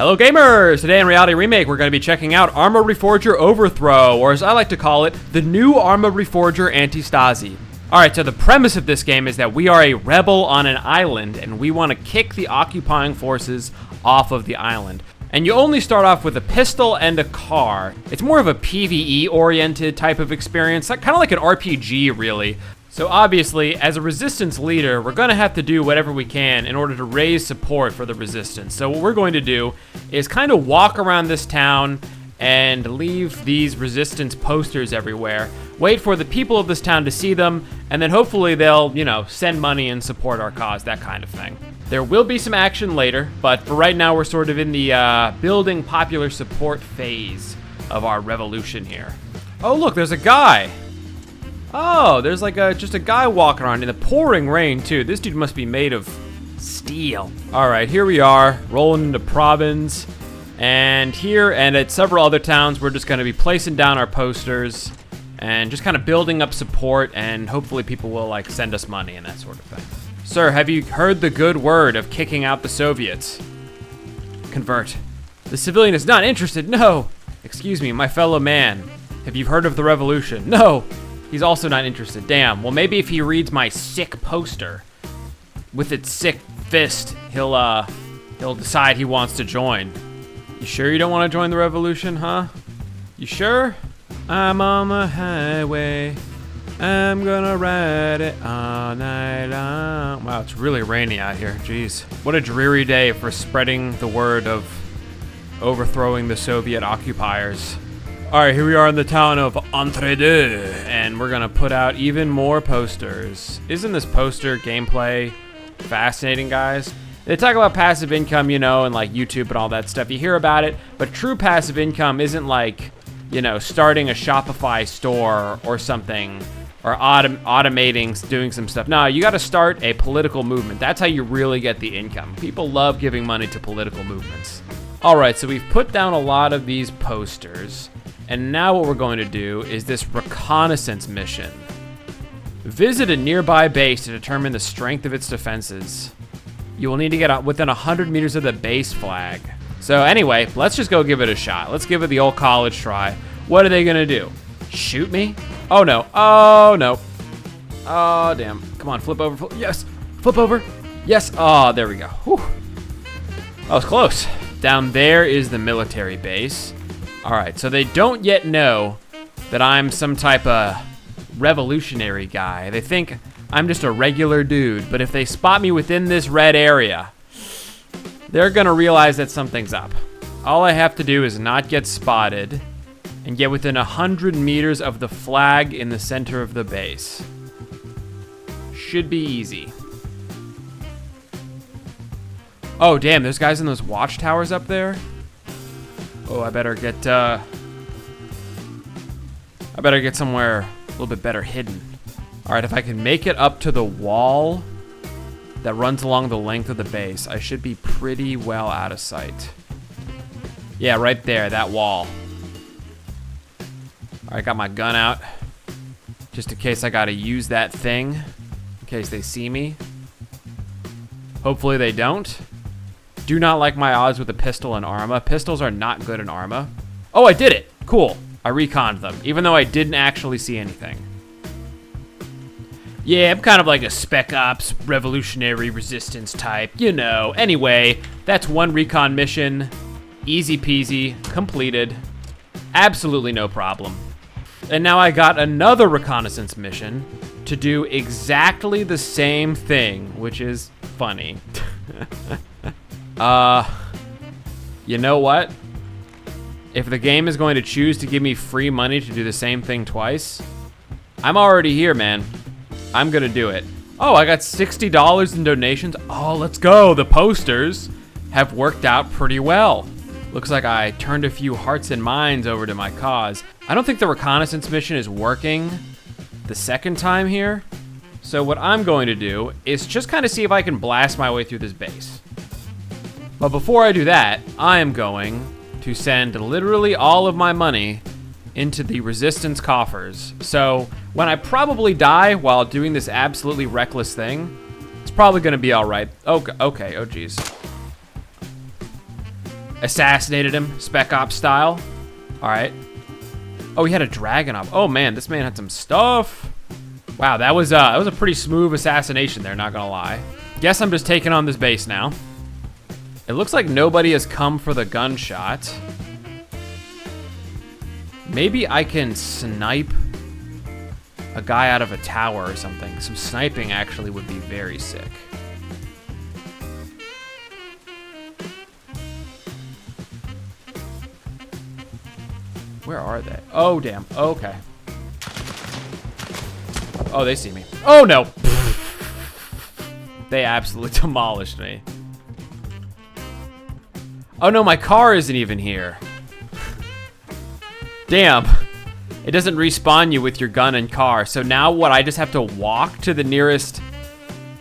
Hello gamers! Today in Reality Remake we're going to be checking out Arma Reforger Overthrow, or as I like to call it, the new Arma Reforger Antistasi. Alright, so the premise of this game is that we are a rebel on an island and we want to kick the occupying forces off of the island. And you only start off with a pistol and a car. It's more of a PvE oriented type of experience, kind of like an RPG really. So obviously, as a resistance leader, we're gonna have to do whatever we can in order to raise support for the resistance. So what we're going to do is kind of walk around this town and leave these resistance posters everywhere. Wait for the people of this town to see them, and then hopefully they'll, send money and support our cause, that kind of thing. There will be some action later, but for right now we're sort of in the building popular support phase of our revolution here. Oh look, there's a guy. Oh, there's like just a guy walking around in the pouring rain too. This dude must be made of steel. All right, here we are, rolling into Province. And here and at several other towns, we're just gonna be placing down our posters and just kind of building up support, and hopefully people will like send us money and that sort of thing. Sir, have you heard the good word of kicking out the Soviets? Convert. The civilian is not interested, no. Excuse me, my fellow man. Have you heard of the revolution? No. He's also not interested. Damn. Well, maybe if he reads my sick poster with its sick fist, he'll decide he wants to join. You sure you don't want to join the revolution, huh? You sure? I'm on the highway. I'm gonna ride it all night long. Wow, it's really rainy out here. Jeez. What a dreary day for spreading the word of overthrowing the Soviet occupiers. Alright, here we are in the town of Entre-deux, and we're gonna put out even more posters. Isn't this poster gameplay fascinating, guys? They talk about passive income, and like YouTube and all that stuff. You hear about it, but true passive income isn't like, starting a Shopify store or something, or automating, doing some stuff. No, you gotta start a political movement. That's how you really get the income. People love giving money to political movements. Alright, so we've put down a lot of these posters. And now what we're going to do is this reconnaissance mission. Visit a nearby base to determine the strength of its defenses. You will need to get within 100 meters of the base flag. So anyway, let's just go give it a shot. Let's give it the old college try. What are they gonna do? Shoot me? Oh no, oh no. Oh damn, come on, flip over, yes, flip over. Yes, oh, there we go. Whew. That was close. Down there is the military base. All right, so they don't yet know that I'm some type of revolutionary guy. They think I'm just a regular dude, but if they spot me within this red area, they're gonna realize that something's up. All I have to do is not get spotted and get within 100 meters of the flag in the center of the base. Should be easy. Oh, damn, there's guys in those watchtowers up there. Oh, I better get somewhere a little bit better hidden. All right, if I can make it up to the wall that runs along the length of the base, I should be pretty well out of sight. Yeah, right there, that wall. All right, got my gun out, just in case I gotta use that thing, in case they see me. Hopefully they don't. Do not like my odds with a pistol and Arma. Pistols are not good in Arma. Oh, I did it. Cool. I reconned them, even though I didn't actually see anything. Yeah, I'm kind of like a Spec Ops, revolutionary resistance type, Anyway, that's one recon mission. Easy peasy, completed. Absolutely no problem. And now I got another reconnaissance mission to do exactly the same thing, which is funny. You know what? If the game is going to choose to give me free money to do the same thing twice, I'm already here, man. I'm gonna do it. Oh, I got $60 in donations. Oh, let's go. The posters have worked out pretty well. Looks like I turned a few hearts and minds over to my cause. I don't think the reconnaissance mission is working the second time here. So what I'm going to do is just kind of see if I can blast my way through this base. But before I do that, I am going to send literally all of my money into the resistance coffers. So when I probably die while doing this absolutely reckless thing, it's probably gonna be all right. Okay, oh geez. Assassinated him, Spec Ops style. All right. Oh, he had a dragon up. Oh man, this man had some stuff. Wow, that was a pretty smooth assassination there, not gonna lie. Guess I'm just taking on this base now. It looks like nobody has come for the gunshot. Maybe I can snipe a guy out of a tower or something. Some sniping actually would be very sick. Where are they? Oh, damn. Okay. Oh, they see me. Oh, no. They absolutely demolished me. Oh, no, my car isn't even here. Damn. It doesn't respawn you with your gun and car. So now what? I just have to walk to the nearest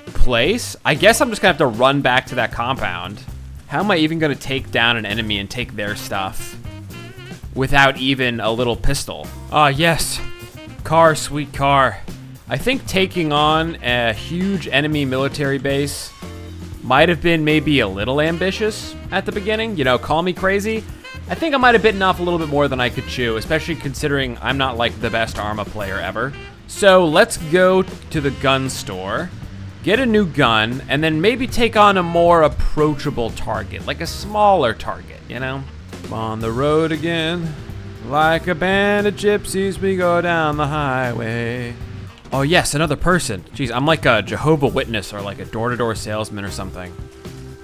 place? I guess I'm just going to have to run back to that compound. How am I even going to take down an enemy and take their stuff without even a little pistol? Ah, yes. Car, sweet car. I think taking on a huge enemy military base might have been maybe a little ambitious at the beginning. You know, call me crazy. I think I might have bitten off a little bit more than I could chew, especially considering I'm not like the best Arma player ever. So let's go to the gun store, get a new gun, and then maybe take on a more approachable target, like a smaller target, you know? On the road again, like a band of gypsies, we go down the highway. Oh yes, another person. Jeez, I'm like a Jehovah Witness or like a door-to-door salesman or something.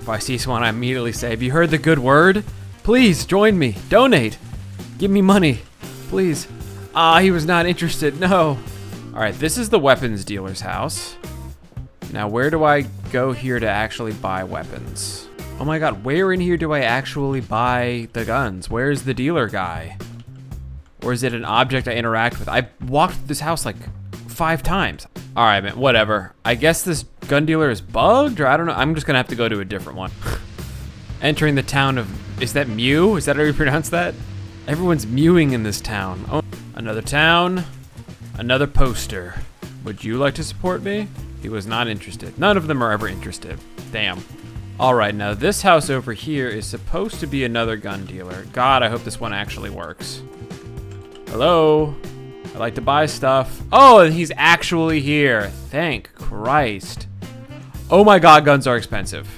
If I see someone, I immediately say, have you heard the good word? Please join me, donate, give me money, please. Ah, he was not interested, no. All right, this is the weapons dealer's house. Now, where do I go here to actually buy weapons? Oh my God, where in here do I actually buy the guns? Where's the dealer guy? Or is it an object I interact with? I walked through this house like 5 times. All right, man, whatever. I guess this gun dealer is bugged, or I don't know. I'm just gonna have to go to a different one. Entering the town of, is that Mew? Is that how you pronounce that? Everyone's mewing in this town. Oh, another town, another poster. Would you like to support me? He was not interested. None of them are ever interested. Damn. All right, now this house over here is supposed to be another gun dealer. God, I hope this one actually works. Hello? I'd like to buy stuff. Oh, and he's actually here. Thank Christ. Oh my God, guns are expensive.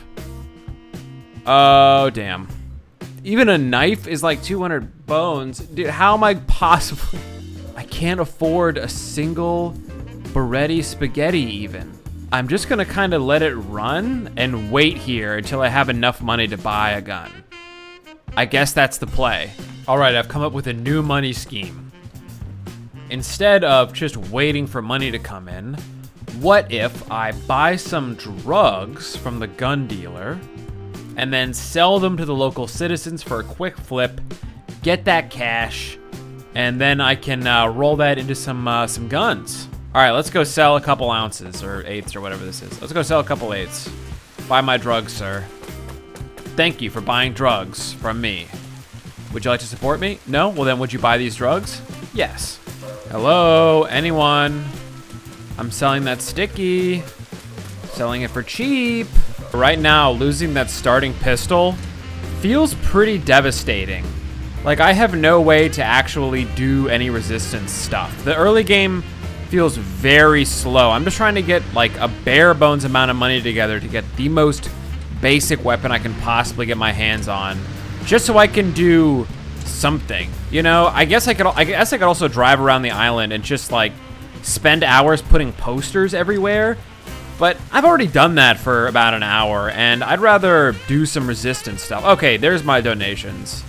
Oh, damn. Even a knife is like 200 bones. Dude, how am I possibly... I can't afford a single Beretti spaghetti even. I'm just gonna kind of let it run and wait here until I have enough money to buy a gun. I guess that's the play. All right, I've come up with a new money scheme. Instead of just waiting for money to come in, what if I buy some drugs from the gun dealer and then sell them to the local citizens for a quick flip, get that cash, and then I can roll that into some guns. All right, let's go sell a couple ounces or eighths or whatever this is. Let's go sell a couple eighths. Buy my drugs, sir. Thank you for buying drugs from me. Would you like to support me? No? Well then, would you buy these drugs? Yes. Hello, anyone? I'm selling that sticky. Selling it for cheap. Right now, losing that starting pistol feels pretty devastating. Like, I have no way to actually do any resistance stuff. The early game feels very slow. I'm just trying to get like a bare bones amount of money together to get the most basic weapon I can possibly get my hands on, just so I can do something. You know, I guess I could also drive around the island and just like spend hours putting posters everywhere. But I've already done that for about an hour, and I'd rather do some resistance stuff. Okay, there's my donations.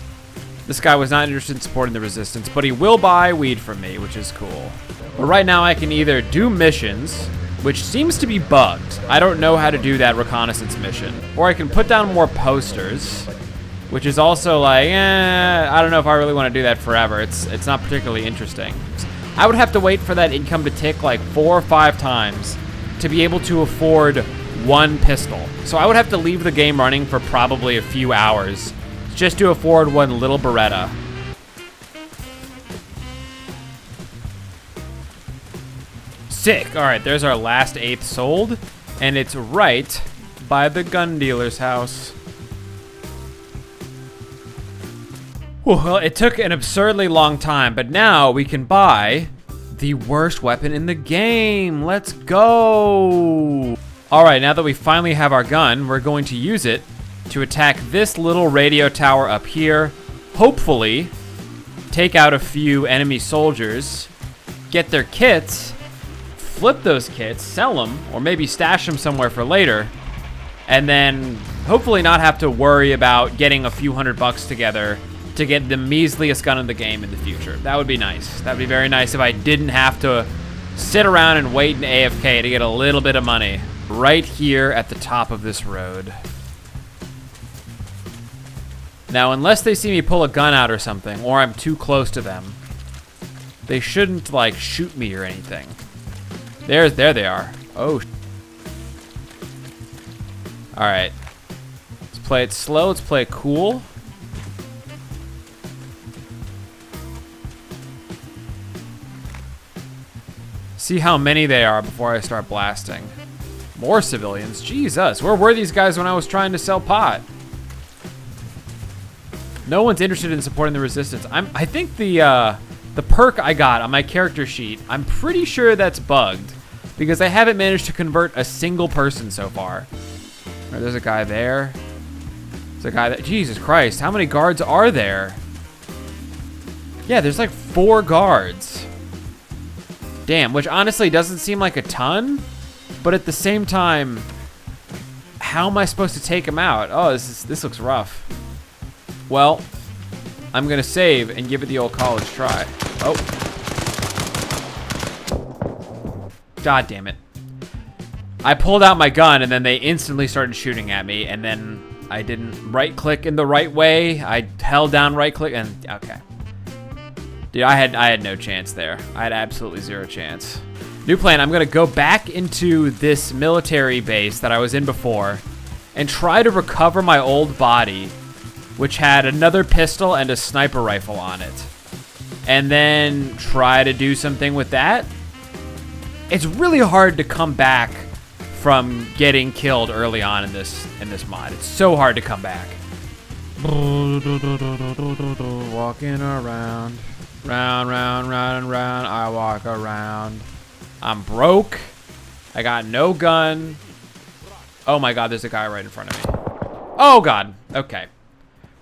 This guy was not interested in supporting the resistance, but he will buy weed from me, which is cool. But right now I can either do missions, which seems to be bugged. I don't know how to do that reconnaissance mission. Or I can put down more posters, which is also like, I don't know if I really want to do that forever. It's not particularly interesting. I would have to wait for that income to tick like 4 or 5 times to be able to afford one pistol. So I would have to leave the game running for probably a few hours just to afford one little Beretta. Sick. All right, there's our last eighth sold, and it's right by the gun dealer's house. Well, it took an absurdly long time, but now we can buy the worst weapon in the game. Let's go. All right, now that we finally have our gun, we're going to use it to attack this little radio tower up here. Hopefully, take out a few enemy soldiers, get their kits, flip those kits, sell them, or maybe stash them somewhere for later, and then hopefully not have to worry about getting a few $100 together to get the measliest gun in the game in the future. That would be nice. That would be very nice if I didn't have to sit around and wait in AFK to get a little bit of money. Right here at the top of this road. Now, unless they see me pull a gun out or something, or I'm too close to them, they shouldn't, like, shoot me or anything. There they are. Oh. All right. Let's play it slow. Let's play it cool. See how many they are before I start blasting. More civilians. Jesus, where were these guys when I was trying to sell pot? No one's interested in supporting the resistance. I think the perk I got on my character sheet, I'm pretty sure that's bugged because I haven't managed to convert a single person so far. All right, there's a guy there. There's a guy that, Jesus Christ, how many guards are there? Yeah, there's like 4 guards. Damn, which honestly doesn't seem like a ton, but at the same time, how am I supposed to take him out? Oh, this looks rough. Well, I'm gonna save and give it the old college try. Oh. God damn it. I pulled out my gun and then they instantly started shooting at me, and then I didn't right click in the right way. I held down right click and okay. Dude, I had no chance there. I had absolutely 0 chance. New plan, I'm gonna go back into this military base that I was in before and try to recover my old body, which had another pistol and a sniper rifle on it. And then try to do something with that. It's really hard to come back from getting killed early on in this mod. It's so hard to come back. Walking around. Round, round, round, and round, I walk around. I'm broke. I got no gun. Oh my God, there's a guy right in front of me. Oh God, okay.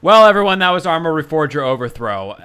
Well, everyone, that was Arma Reforger Overthrow.